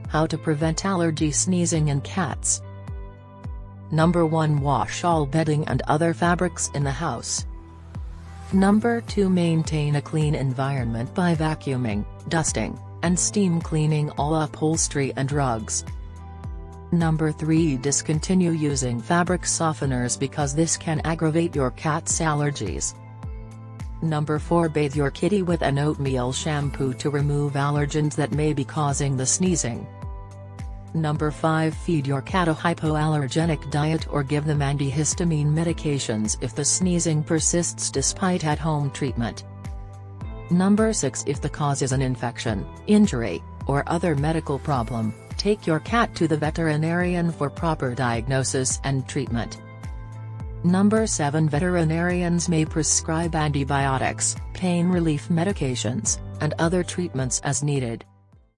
How to prevent allergy sneezing in cats. Number 1. Wash all bedding and other fabrics in the house. Number 2. Maintain a clean environment by vacuuming, dusting, and steam cleaning all upholstery and rugs. Number 3. Discontinue using fabric softeners because this can aggravate your cat's allergies. Number 4. Bathe your kitty with an oatmeal shampoo to remove allergens that may be causing the sneezing. Number 5. Feed your cat a hypoallergenic diet or give them antihistamine medications if the sneezing persists despite at-home treatment. Number 6. If the cause is an infection, injury, or other medical problem, take your cat to the veterinarian for proper diagnosis and treatment. Number 7. Veterinarians may prescribe antibiotics, pain relief medications, and other treatments as needed.